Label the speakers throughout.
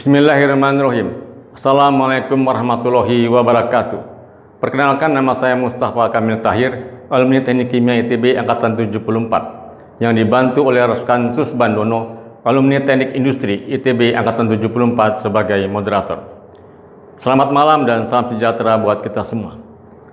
Speaker 1: Bismillahirrahmanirrahim. Assalamualaikum warahmatullahi wabarakatuh. Perkenalkan, nama saya Mustafa Kamil Tahir, alumni Teknik Kimia ITB Angkatan 74, yang dibantu oleh rekan Susbandono, alumni Teknik Industri ITB Angkatan 74 sebagai moderator. Selamat malam dan salam sejahtera buat kita semua.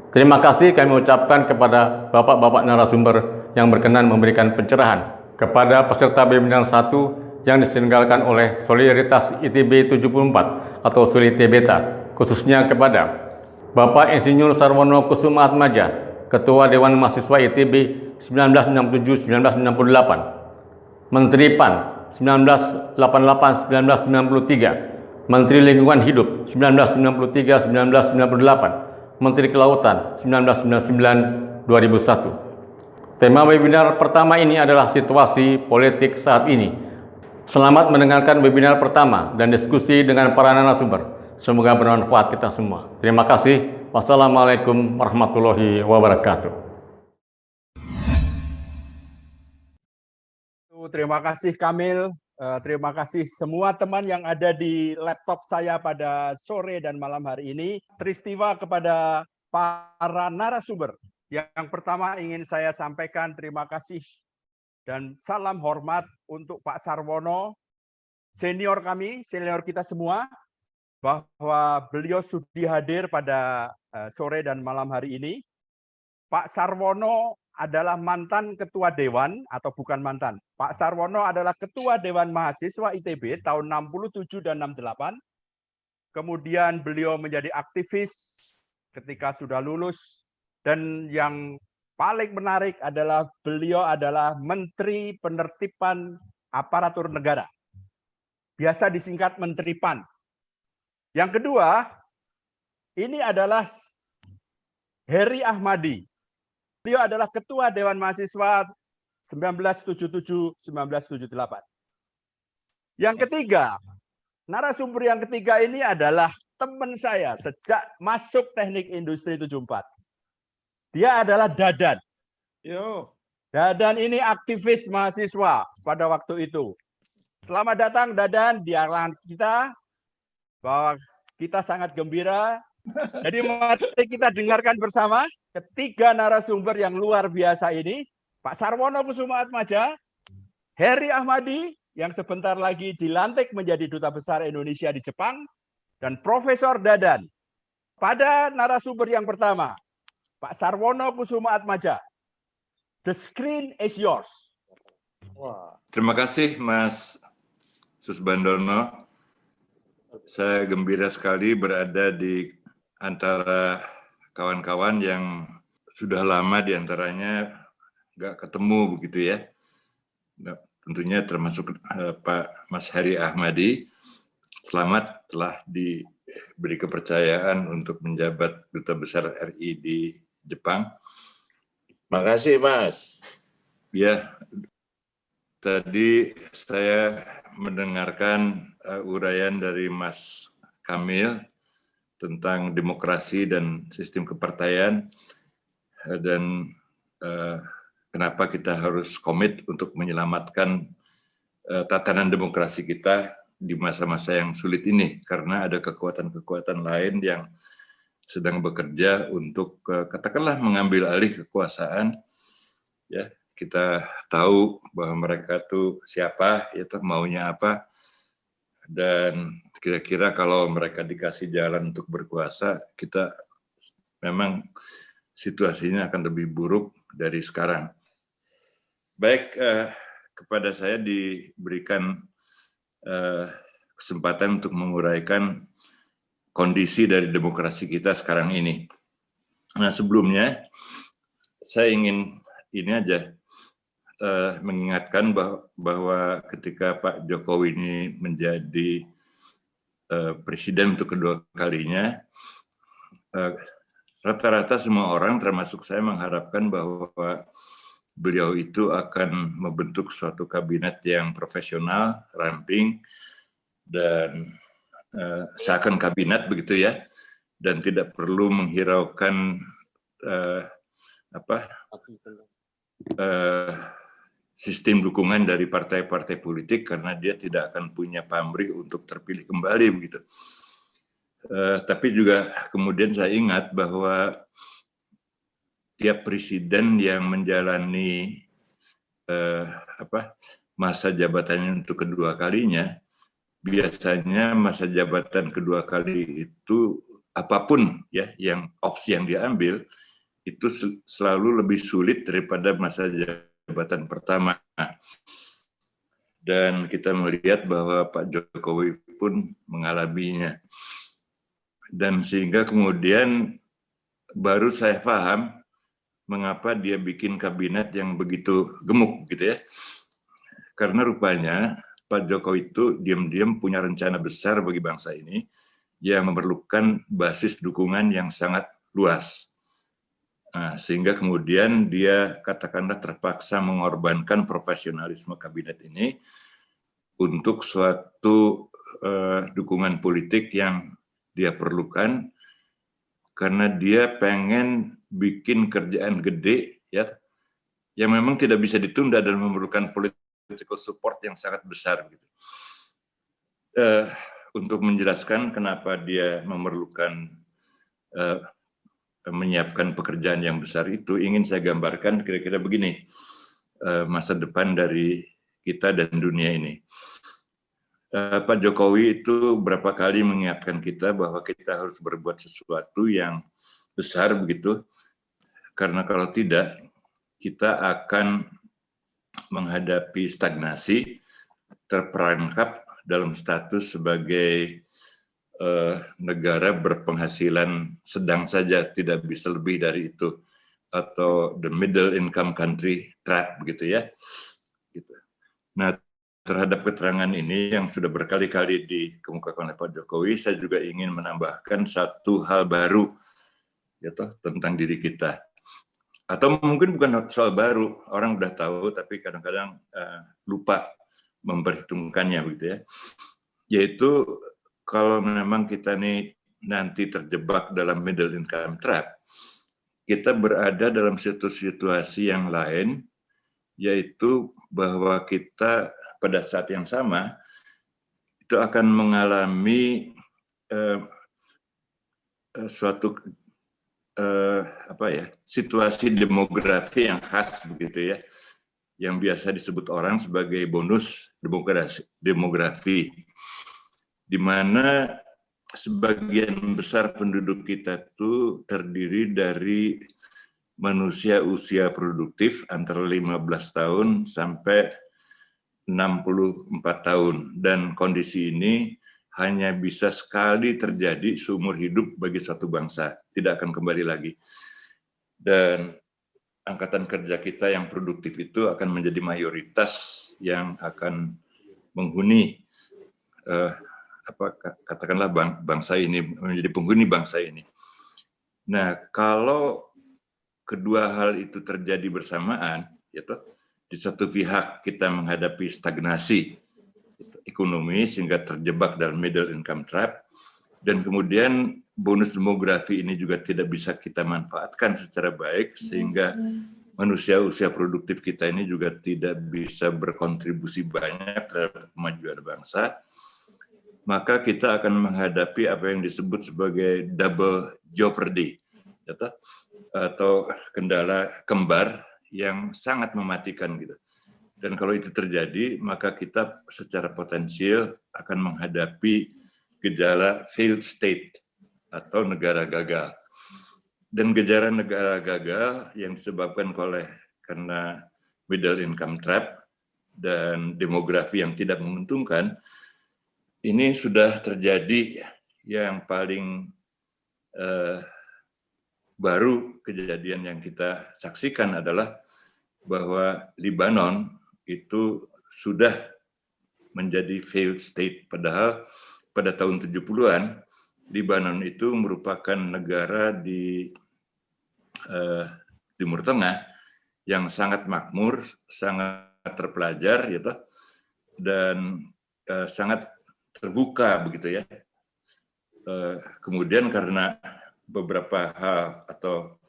Speaker 1: Terima kasih kami ucapkan kepada bapak-bapak narasumber yang berkenan memberikan pencerahan kepada peserta webinar 1 yang diselenggarakan oleh Solidaritas ITB 74 atau SolidTBeta, khususnya kepada Bapak Insinyur Sarwono Kusuma Atmaja, Ketua Dewan Mahasiswa ITB 1967-1998, Menteri PAN 1988-1993, Menteri Lingkungan Hidup 1993-1998, Menteri Kelautan 1999-2001. Tema webinar pertama ini adalah situasi politik saat ini. Selamat mendengarkan webinar pertama dan diskusi dengan para narasumber. Semoga bermanfaat kita semua. Terima kasih. Wassalamualaikum warahmatullahi wabarakatuh.
Speaker 2: Terima kasih Kamil. Terima kasih semua teman yang ada di laptop saya pada sore dan malam hari ini. Peristiwa kepada para narasumber. Yang pertama ingin saya sampaikan terima kasih dan salam hormat untuk Pak Sarwono, senior kami, senior kita semua, bahwa beliau sudah hadir pada sore dan malam hari ini. Pak Sarwono adalah mantan ketua dewan, atau bukan mantan. Pak Sarwono adalah ketua Dewan Mahasiswa ITB tahun 67 dan 68. Kemudian beliau menjadi aktivis ketika sudah lulus. Dan yang paling menarik adalah beliau adalah Menteri Penertiban Aparatur Negara. Biasa disingkat Menteri PAN. Yang kedua, ini adalah Heri Ahmadi. Beliau adalah Ketua Dewan Mahasiswa 1977-1978. Yang ketiga, narasumber yang ketiga ini adalah teman saya sejak masuk Teknik Industri 74. Dia adalah Dadan. Dadan ini aktivis mahasiswa pada waktu itu. Selamat datang Dadan di alam kita, bahwa kita sangat gembira. Jadi mari kita dengarkan bersama ketiga narasumber yang luar biasa ini. Pak Sarwono Kusuma Atmaja, Heri Ahmadi yang sebentar lagi dilantik menjadi Duta Besar Indonesia di Jepang, dan Profesor Dadan. Pada narasumber yang pertama, Pak Sarwono Kusuma Atmaja, the screen is yours.
Speaker 3: Terima kasih Mas Susbandono. Saya gembira sekali berada di antara kawan-kawan yang sudah lama diantaranya nggak ketemu begitu ya. Nah, tentunya termasuk Pak Mas Heri Ahmadi. Selamat telah diberi kepercayaan untuk menjabat Duta Besar RI di Jepang.
Speaker 4: Makasih Mas.
Speaker 3: Ya, tadi saya mendengarkan uraian dari Mas Kamil tentang demokrasi dan sistem kepartaian dan kenapa kita harus komit untuk menyelamatkan tatanan demokrasi kita di masa-masa yang sulit ini, karena ada kekuatan-kekuatan lain yang sedang bekerja untuk katakanlah mengambil alih kekuasaan. Ya, kita tahu bahwa mereka tuh siapa, itu maunya apa, dan kira-kira kalau mereka dikasih jalan untuk berkuasa, kita memang situasinya akan lebih buruk dari sekarang. Baik, kepada saya diberikan kesempatan untuk menguraikan kondisi dari demokrasi kita sekarang ini. Nah, sebelumnya saya ingin ini aja mengingatkan bahwa ketika Pak Jokowi ini menjadi presiden untuk kedua kalinya, rata-rata semua orang termasuk saya mengharapkan bahwa beliau itu akan membentuk suatu kabinet yang profesional, ramping, dan seakan kabinet begitu ya, dan tidak perlu menghiraukan sistem dukungan dari partai-partai politik karena dia tidak akan punya pamrih untuk terpilih kembali begitu. Tapi juga kemudian saya ingat bahwa tiap presiden yang menjalani masa jabatannya untuk kedua kalinya, biasanya masa jabatan kedua kali itu apapun ya yang opsi yang diambil itu selalu lebih sulit daripada masa jabatan pertama. Dan kita melihat bahwa Pak Jokowi pun mengalaminya. Dan sehingga kemudian baru saya paham mengapa dia bikin kabinet yang begitu gemuk gitu ya. Karena rupanya Pak Jokowi itu diam-diam punya rencana besar bagi bangsa ini yang memerlukan basis dukungan yang sangat luas. Nah, sehingga kemudian dia katakanlah terpaksa mengorbankan profesionalisme kabinet ini untuk suatu dukungan politik yang dia perlukan karena dia pengen bikin kerjaan gede ya yang memang tidak bisa ditunda dan memerlukan political support yang sangat besar gitu. Untuk menjelaskan kenapa dia memerlukan menyiapkan pekerjaan yang besar itu, ingin saya gambarkan kira-kira begini masa depan dari kita dan dunia ini. Pak Jokowi itu berapa kali mengingatkan kita bahwa kita harus berbuat sesuatu yang besar begitu, karena kalau tidak kita akan menghadapi stagnasi, terperangkap dalam status sebagai negara berpenghasilan sedang saja, tidak bisa lebih dari itu, atau the middle income country trap begitu ya. Gitu. Nah, terhadap keterangan ini yang sudah berkali-kali dikemukakan oleh Pak Jokowi, saya juga ingin menambahkan satu hal baru yaitu tentang diri kita. Atau mungkin bukan soal baru, orang udah tahu tapi kadang-kadang lupa memperhitungkannya begitu ya. Yaitu kalau memang kita nih nanti terjebak dalam middle income trap, kita berada dalam situasi yang lain, yaitu bahwa kita pada saat yang sama itu akan mengalami suatu situasi demografi yang khas begitu ya, yang biasa disebut orang sebagai bonus demografi, di mana sebagian besar penduduk kita itu terdiri dari manusia usia produktif antara 15 tahun sampai 64 tahun. Dan kondisi ini hanya bisa sekali terjadi seumur hidup bagi satu bangsa. Tidak akan kembali lagi. Dan angkatan kerja kita yang produktif itu akan menjadi mayoritas yang akan menghuni katakanlah bangsa ini, menjadi penghuni bangsa ini. Nah, kalau kedua hal itu terjadi bersamaan, yaitu di satu pihak kita menghadapi stagnasi ekonomi sehingga terjebak dalam middle income trap, dan kemudian bonus demografi ini juga tidak bisa kita manfaatkan secara baik sehingga manusia usia produktif kita ini juga tidak bisa berkontribusi banyak terhadap kemajuan bangsa, maka kita akan menghadapi apa yang disebut sebagai double jeopardy atau kendala kembar yang sangat mematikan gitu. Dan kalau itu terjadi, maka kita secara potensial akan menghadapi gejala failed state atau negara gagal. Dan gejala negara gagal yang disebabkan karena middle income trap dan demografi yang tidak menguntungkan, ini sudah terjadi. Yang paling baru kejadian yang kita saksikan adalah bahwa Lebanon itu sudah menjadi failed state, padahal pada tahun 70-an Lebanon itu merupakan negara di Timur Tengah yang sangat makmur, sangat terpelajar gitu, dan sangat terbuka begitu ya. Kemudian karena beberapa hal atau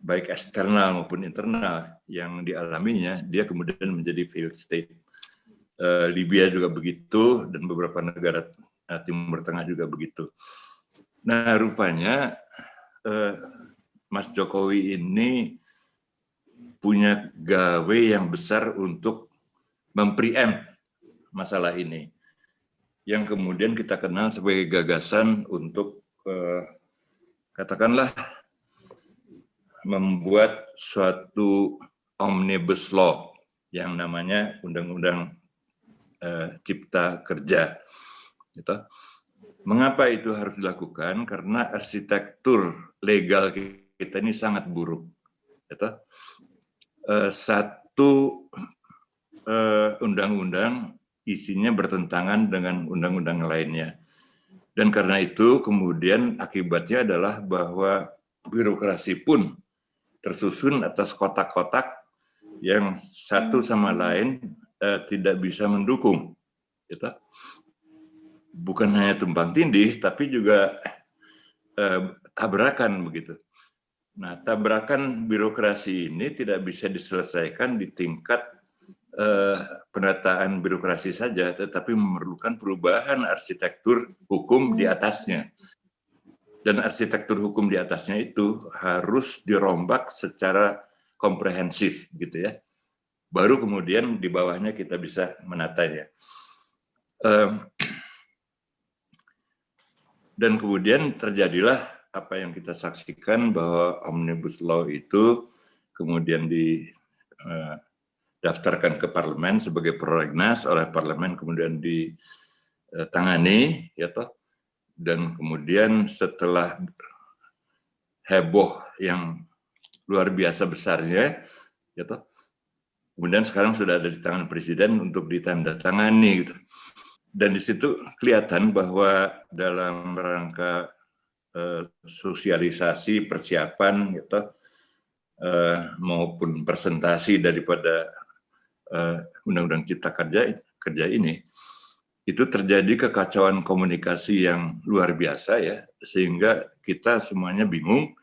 Speaker 3: baik eksternal maupun internal yang dialaminya, dia kemudian menjadi failed state. Libya juga begitu, dan beberapa negara Timur Tengah juga begitu. Nah, rupanya Mas Jokowi ini punya gawe yang besar untuk mempreempt masalah ini, yang kemudian kita kenal sebagai gagasan untuk katakanlah membuat suatu omnibus law yang namanya Undang-Undang Cipta Kerja. Gitu. Mengapa itu harus dilakukan? Karena arsitektur legal kita ini sangat buruk. Gitu. Satu undang-undang isinya bertentangan dengan undang-undang lainnya. Dan karena itu kemudian akibatnya adalah bahwa birokrasi pun tersusun atas kotak-kotak yang satu sama lain tidak bisa mendukung. Gitu. Bukan hanya tumpang tindih, tapi juga tabrakan begitu. Nah, tabrakan birokrasi ini tidak bisa diselesaikan di tingkat penataan birokrasi saja, tetapi memerlukan perubahan arsitektur hukum di atasnya. Dan arsitektur hukum di atasnya itu harus dirombak secara komprehensif, gitu ya. Baru kemudian di bawahnya kita bisa menatanya. Dan kemudian terjadilah apa yang kita saksikan, bahwa Omnibus Law itu kemudian didaftarkan ke parlemen sebagai prolegnas oleh parlemen, kemudian ditangani, ya toh. Dan kemudian setelah heboh yang luar biasa besarnya, ya toh, kemudian sekarang sudah ada di tangan presiden untuk ditandatangani, gitu. Dan di situ kelihatan bahwa dalam rangka sosialisasi persiapan, gitu, maupun presentasi daripada Undang-Undang Cipta Kerja ini, itu terjadi kekacauan komunikasi yang luar biasa, ya, sehingga kita semuanya bingung,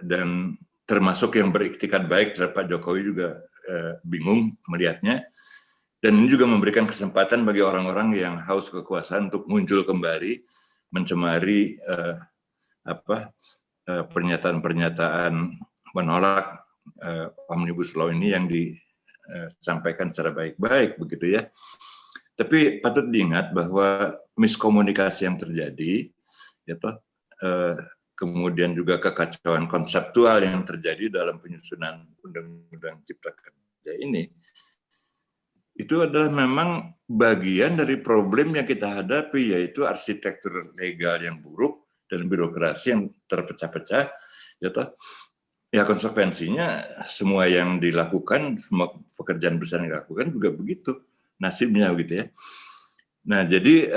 Speaker 3: dan termasuk yang beriktikat baik terhadap Pak Jokowi juga bingung melihatnya. Dan ini juga memberikan kesempatan bagi orang-orang yang haus kekuasaan untuk muncul kembali, mencemari pernyataan-pernyataan menolak Omnibus Law ini yang disampaikan secara baik-baik, begitu ya. Tapi patut diingat bahwa miskomunikasi yang terjadi, ya toh, kemudian juga kekacauan konseptual yang terjadi dalam penyusunan Undang-Undang Cipta Kerja ini, itu adalah memang bagian dari problem yang kita hadapi, yaitu arsitektur legal yang buruk dan birokrasi yang terpecah-pecah. Ya toh, ya konsekuensinya semua yang dilakukan, semua pekerjaan besar yang dilakukan juga begitu nasibnya, gitu ya. Nah, jadi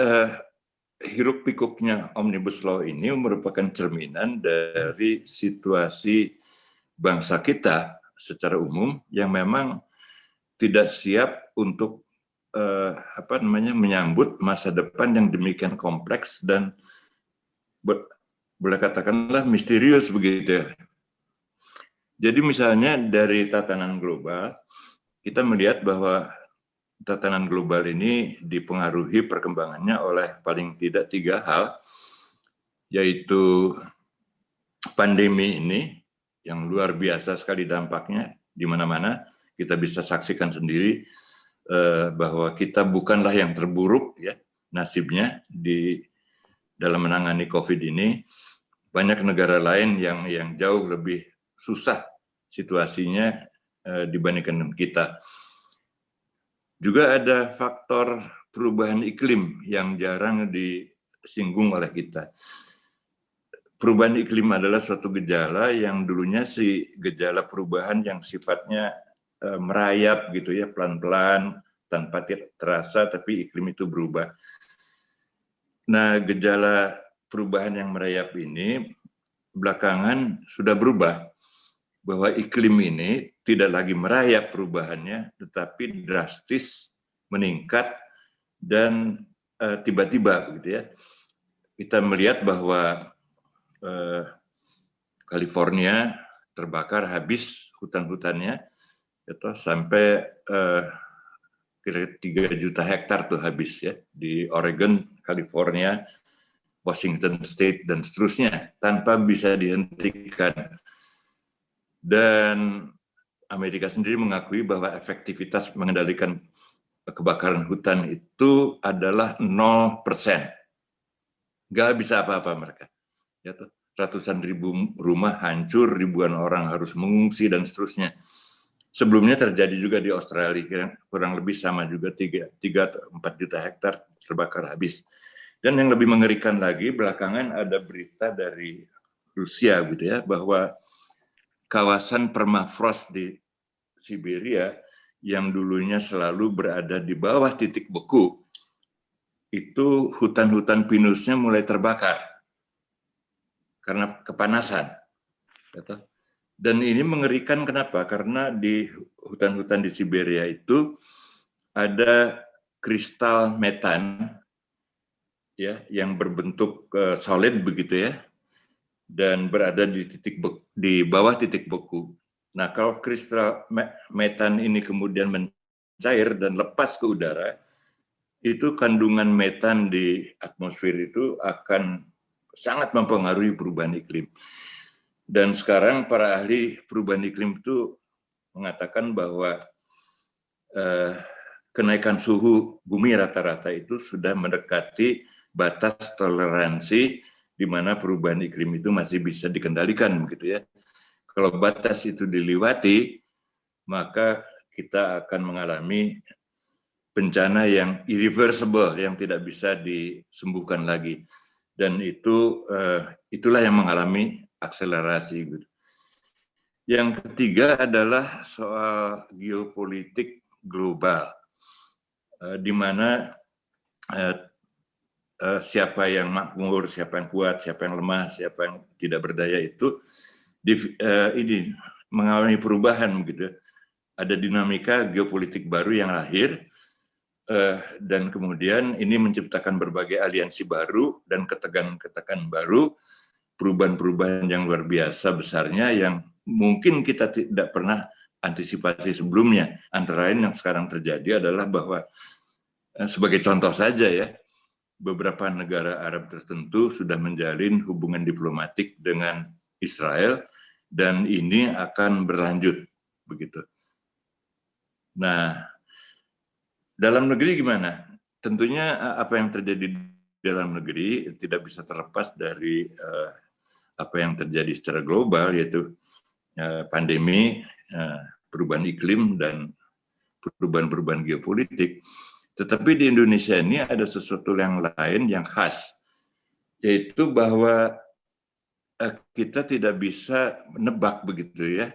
Speaker 3: hiruk pikuknya Omnibus Law ini merupakan cerminan dari situasi bangsa kita secara umum yang memang tidak siap untuk menyambut masa depan yang demikian kompleks dan boleh katakanlah misterius, begitu ya. Jadi misalnya dari tatanan global, kita melihat bahwa tatanan global ini dipengaruhi perkembangannya oleh paling tidak 3 hal, yaitu pandemi ini yang luar biasa sekali dampaknya di mana-mana. Kita bisa saksikan sendiri bahwa kita bukanlah yang terburuk, ya, nasibnya di dalam menangani COVID ini. Banyak negara lain yang jauh lebih susah situasinya dibandingkan dengan kita. Juga ada faktor perubahan iklim yang jarang disinggung oleh kita. Perubahan iklim adalah suatu gejala yang dulunya gejala perubahan yang sifatnya merayap, gitu ya, pelan-pelan tanpa terasa, tapi iklim itu berubah. Nah, gejala perubahan yang merayap ini belakangan sudah berubah, bahwa iklim ini tidak lagi merayap perubahannya, tetapi drastis meningkat dan tiba-tiba, gitu ya. Kita melihat bahwa California terbakar habis hutan-hutannya, itu sampai kira-kira 3 juta hektar tuh habis ya di Oregon, California, Washington State dan seterusnya tanpa bisa dihentikan. Dan Amerika sendiri mengakui bahwa efektivitas mengendalikan kebakaran hutan itu adalah 0%. Nggak bisa apa-apa mereka. Ya, ratusan ribu rumah hancur, ribuan orang harus mengungsi dan seterusnya. Sebelumnya terjadi juga di Australia, kurang lebih sama juga 3 atau 4 juta hektar terbakar habis. Dan yang lebih mengerikan lagi, belakangan ada berita dari Rusia gitu ya, bahwa kawasan permafrost di Siberia yang dulunya selalu berada di bawah titik beku, itu hutan-hutan pinusnya mulai terbakar karena kepanasan. Dan ini mengerikan kenapa? Karena di hutan-hutan di Siberia itu ada kristal metan ya yang berbentuk solid begitu ya, dan berada di bawah titik beku. Nah, kalau kristal metan ini kemudian mencair dan lepas ke udara, itu kandungan metan di atmosfer itu akan sangat mempengaruhi perubahan iklim. Dan sekarang para ahli perubahan iklim itu mengatakan bahwa kenaikan suhu bumi rata-rata itu sudah mendekati batas toleransi di mana perubahan iklim itu masih bisa dikendalikan begitu ya. Kalau batas itu dilewati, maka kita akan mengalami bencana yang irreversible, yang tidak bisa disembuhkan lagi. Dan itulah yang mengalami akselerasi. Yang ketiga adalah soal geopolitik global, di mana siapa yang makmur, siapa yang kuat, siapa yang lemah, siapa yang tidak berdaya itu ini mengalami perubahan begitu. Ada dinamika geopolitik baru yang lahir dan kemudian ini menciptakan berbagai aliansi baru dan ketegangan-ketegangan baru, perubahan-perubahan yang luar biasa besarnya yang mungkin kita tidak pernah antisipasi sebelumnya. Antara lain yang sekarang terjadi adalah bahwa sebagai contoh saja ya, beberapa negara Arab tertentu sudah menjalin hubungan diplomatik dengan Israel dan ini akan berlanjut begitu. Nah, dalam negeri gimana? Tentunya apa yang terjadi di dalam negeri tidak bisa terlepas dari apa yang terjadi secara global, yaitu pandemi, perubahan iklim, dan perubahan-perubahan geopolitik. Tetapi di Indonesia ini ada sesuatu yang lain yang khas, yaitu bahwa kita tidak bisa menebak begitu ya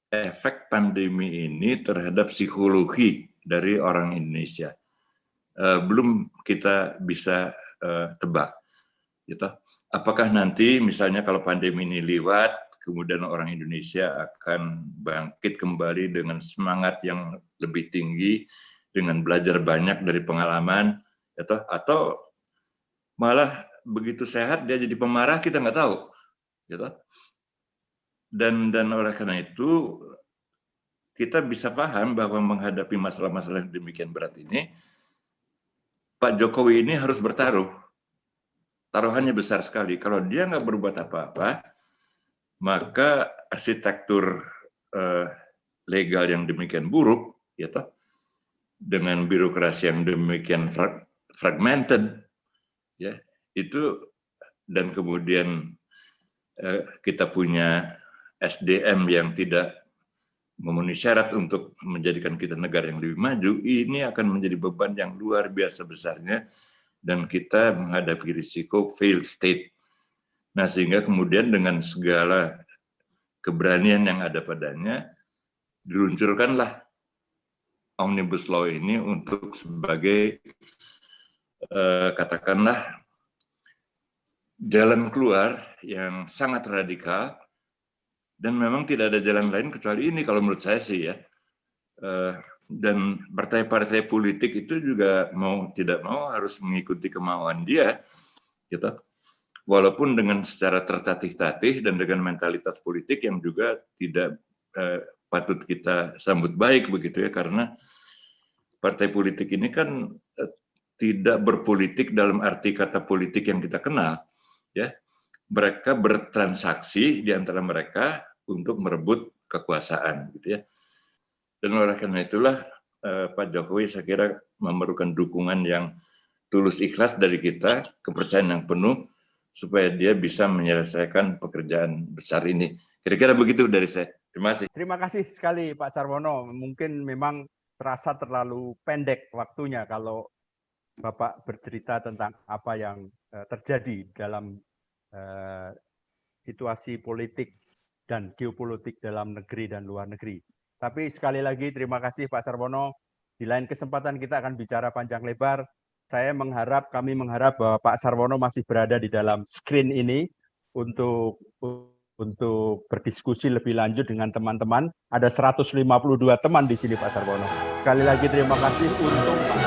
Speaker 3: efek pandemi ini terhadap psikologi dari orang Indonesia. Belum kita bisa tebak. Gitu. Apakah nanti misalnya kalau pandemi ini lewat, kemudian orang Indonesia akan bangkit kembali dengan semangat yang lebih tinggi, dengan belajar banyak dari pengalaman, gitu, atau malah begitu sehat dia jadi pemarah, kita nggak tahu. Gitu. Dan oleh karena itu kita bisa paham bahwa menghadapi masalah-masalah yang demikian berat ini, Pak Jokowi ini harus bertaruh. Taruhannya besar sekali. Kalau dia nggak berbuat apa-apa, maka arsitektur legal yang demikian buruk, ya toh, dengan birokrasi yang demikian fragmented, ya itu, dan kemudian kita punya SDM yang tidak memenuhi syarat untuk menjadikan kita negara yang lebih maju, ini akan menjadi beban yang luar biasa besarnya dan kita menghadapi risiko failed state. Nah, sehingga kemudian dengan segala keberanian yang ada padanya, diluncurkanlah Omnibus Law ini untuk sebagai katakanlah jalan keluar yang sangat radikal, dan memang tidak ada jalan lain kecuali ini kalau menurut saya sih ya. Dan partai-partai politik itu juga mau tidak mau harus mengikuti kemauan dia, gitu. walaupun dengan secara tertatih-tatih dan dengan mentalitas politik yang juga tidak patut kita sambut baik begitu ya, karena partai politik ini kan tidak berpolitik dalam arti kata politik yang kita kenal, ya. Mereka bertransaksi di antara mereka untuk merebut kekuasaan, gitu ya. Dan oleh karena itulah Pak Jokowi saya kira memerlukan dukungan yang tulus ikhlas dari kita, kepercayaan yang penuh, supaya dia bisa menyelesaikan pekerjaan besar ini. Kira-kira begitu dari saya. Terima kasih.
Speaker 2: Terima kasih sekali Pak Sarwono. Mungkin memang terasa terlalu pendek waktunya kalau Bapak bercerita tentang apa yang terjadi dalam situasi politik dan geopolitik dalam negeri dan luar negeri. Tapi sekali lagi terima kasih Pak Sarwono. Di lain kesempatan kita akan bicara panjang lebar. Kami mengharap bahwa Pak Sarwono masih berada di dalam screen ini untuk berdiskusi lebih lanjut dengan teman-teman. Ada 152 teman di sini Pak Sarwono. Sekali lagi terima kasih untuk Pak